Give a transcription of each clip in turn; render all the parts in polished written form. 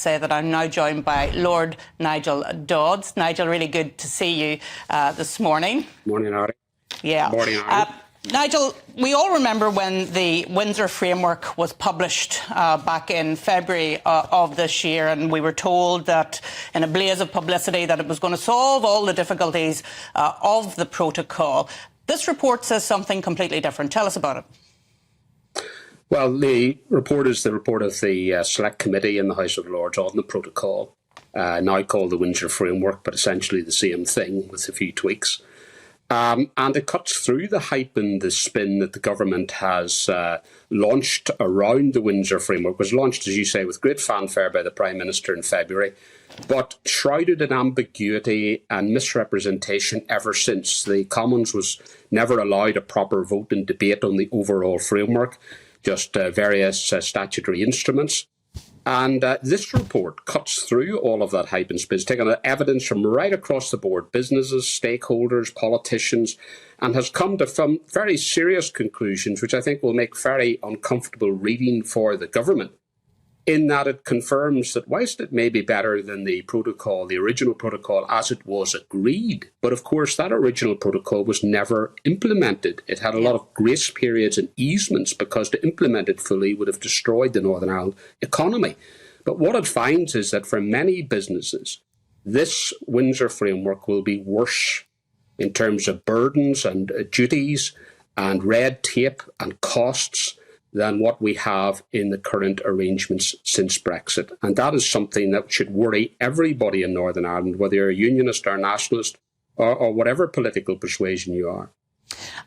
say that I'm now joined by Lord Nigel Dodds. Nigel, really good to see you this morning. Morning, Ari. Yeah. Morning, Ari. Nigel, we all remember when the Windsor Framework was published back in February of this year, and we were told that in a blaze of publicity that it was going to solve all the difficulties of the protocol. This report says something completely different. Tell us about it. Well, the report is the report of the Select Committee in the House of Lords on the protocol, now called the Windsor Framework, but essentially the same thing with a few tweaks. And it cuts through the hype and the spin that the government has launched around the Windsor Framework. It was launched, as you say, with great fanfare by the Prime Minister in February, but shrouded in ambiguity and misrepresentation ever since. The Commons was never allowed a proper vote and debate on the overall framework, just various statutory instruments. And this report cuts through all of that hype and spin, taking evidence from right across the board, businesses, stakeholders, politicians, and has come to some very serious conclusions, which I think will make very uncomfortable reading for the government, in that it confirms that whilst it may be better than the protocol, the original protocol as it was agreed, but of course that original protocol was never implemented. It had a lot of grace periods and easements because to implement it fully would have destroyed the Northern Ireland economy. But what it finds is that for many businesses, this Windsor Framework will be worse in terms of burdens and duties and red tape and costs than what we have in the current arrangements since Brexit. And that is something that should worry everybody in Northern Ireland, whether you're a unionist or a nationalist or whatever political persuasion you are.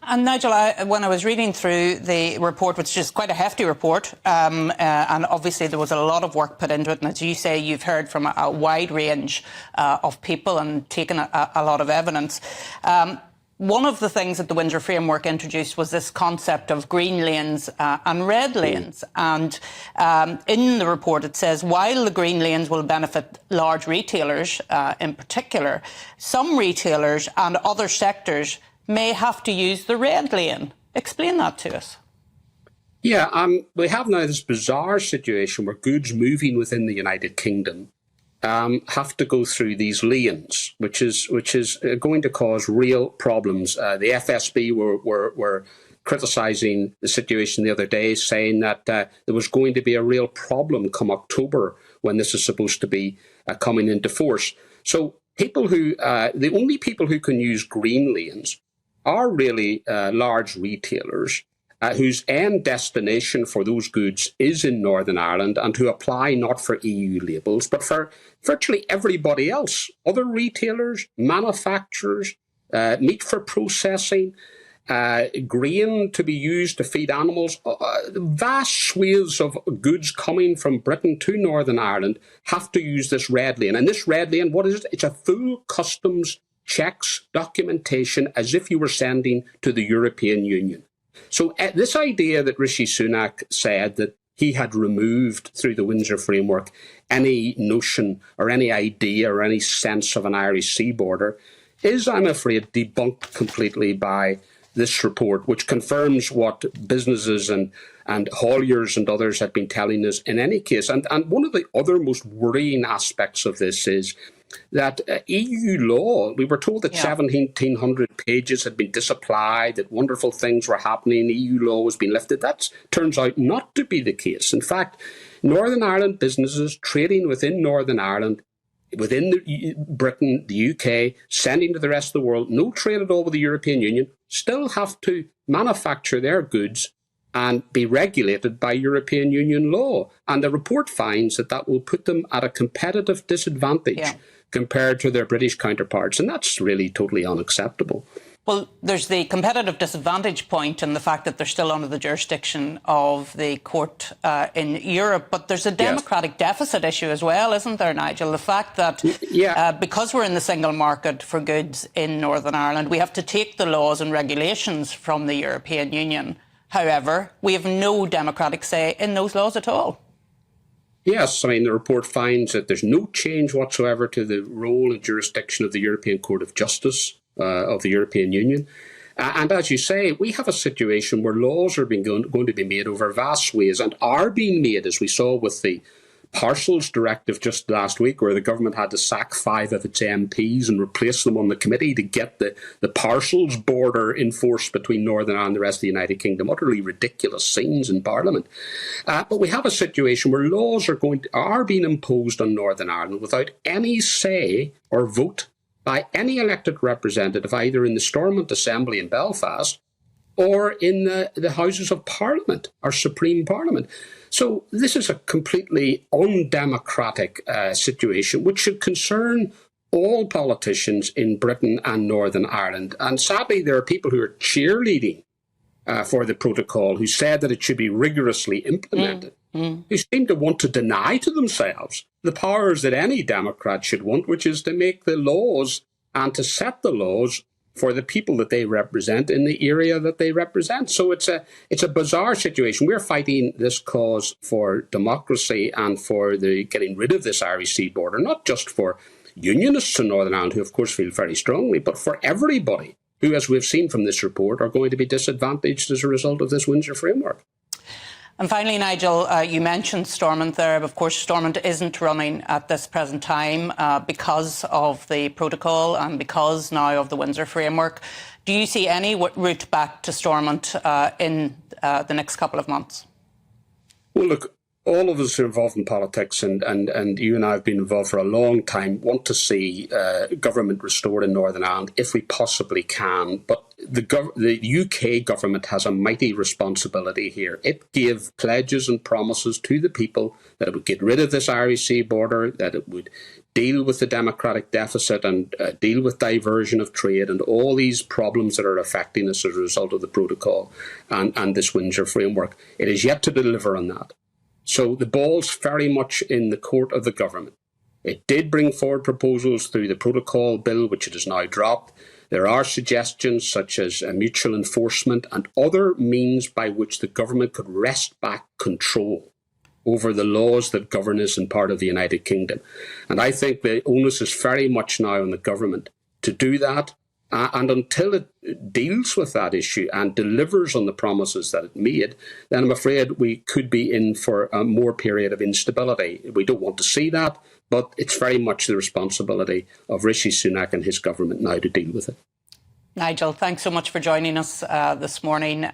And Nigel, when I was reading through the report, which is quite a hefty report, and obviously there was a lot of work put into it, and as you say, you've heard from a wide range of people and taken a lot of evidence. One of the things that the Windsor Framework introduced was this concept of green lanes and red lanes. And in the report, it says, while the green lanes will benefit large retailers in particular, some retailers and other sectors may have to use the red lane. Explain that to us. Yeah, we have now this bizarre situation where goods moving within the United Kingdom have to go through these lanes, which is going to cause real problems. The FSB were criticising the situation the other day, saying that there was going to be a real problem come October when this is supposed to be coming into force. So people the only people who can use green lanes are really large retailers whose end destination for those goods is in Northern Ireland and who apply not for EU labels, but for virtually everybody else. Other retailers, manufacturers, meat for processing, grain to be used to feed animals. Vast swathes of goods coming from Britain to Northern Ireland have to use this red lane. And this red lane, what is it? It's a full customs checks documentation as if you were sending to the European Union. So this idea that Rishi Sunak said that he had removed through the Windsor Framework any notion or any idea or any sense of an Irish sea border is, I'm afraid, debunked completely by this report, which confirms what businesses and hauliers and others had been telling us in any case. And one of the other most worrying aspects of this is that EU law, we were told that 1,700 pages had been disapplied, that wonderful things were happening, EU law was being lifted. That turns out not to be the case. In fact, Northern Ireland businesses trading within Northern Ireland, within Britain, the UK, sending to the rest of the world, no trade at all with the European Union, still have to manufacture their goods and be regulated by European Union law. And the report finds that that will put them at a competitive disadvantage compared to their British counterparts. And that's really totally unacceptable. Well, there's the competitive disadvantage point and the fact that they're still under the jurisdiction of the court in Europe. But there's a democratic deficit issue as well, isn't there, Nigel? The fact that because we're in the single market for goods in Northern Ireland, we have to take the laws and regulations from the European Union. However, we have no democratic say in those laws at all. Yes, I mean, the report finds that there's no change whatsoever to the role and jurisdiction of the European Court of Justice of the European Union. And as you say, we have a situation where laws are going to be made over vast swathes and are being made, as we saw with the parcels directive just last week, where the government had to sack 5 of its MPs and replace them on the committee to get the parcels border enforced between Northern Ireland and the rest of the United Kingdom. Utterly ridiculous scenes in Parliament. But we have a situation where laws are being imposed on Northern Ireland without any say or vote by any elected representative, either in the Stormont Assembly in Belfast or in the Houses of Parliament, our Supreme Parliament. So this is a completely undemocratic situation, which should concern all politicians in Britain and Northern Ireland. And sadly, there are people who are cheerleading for the protocol, who said that it should be rigorously implemented, who seem to want to deny to themselves the powers that any Democrat should want, which is to make the laws and to set the laws for the people that they represent in the area that they represent. So it's a bizarre situation. We're fighting this cause for democracy and for the getting rid of this Irish Sea border, not just for unionists in Northern Ireland, who of course feel very strongly, but for everybody who, as we've seen from this report, are going to be disadvantaged as a result of this Windsor Framework. And finally, Nigel, you mentioned Stormont there. Of course, Stormont isn't running at this present time because of the protocol and because now of the Windsor Framework. Do you see any route back to Stormont in the next couple of months? Well, look, all of us who are involved in politics, and you and I have been involved for a long time, want to see government restored in Northern Ireland if we possibly can. But the UK government has a mighty responsibility here. It gave pledges and promises to the people that it would get rid of this Irish Sea border, that it would deal with the democratic deficit and deal with diversion of trade and all these problems that are affecting us as a result of the protocol and this Windsor Framework. It is yet to deliver on that. So the ball's very much in the court of the government. It did bring forward proposals through the protocol bill, which it has now dropped. There are suggestions such as mutual enforcement and other means by which the government could wrest back control over the laws that govern us in part of the United Kingdom. And I think the onus is very much now on the government to do that. And until it deals with that issue and delivers on the promises that it made, then I'm afraid we could be in for a more period of instability. We don't want to see that, but it's very much the responsibility of Rishi Sunak and his government now to deal with it. Nigel, thanks so much for joining us this morning.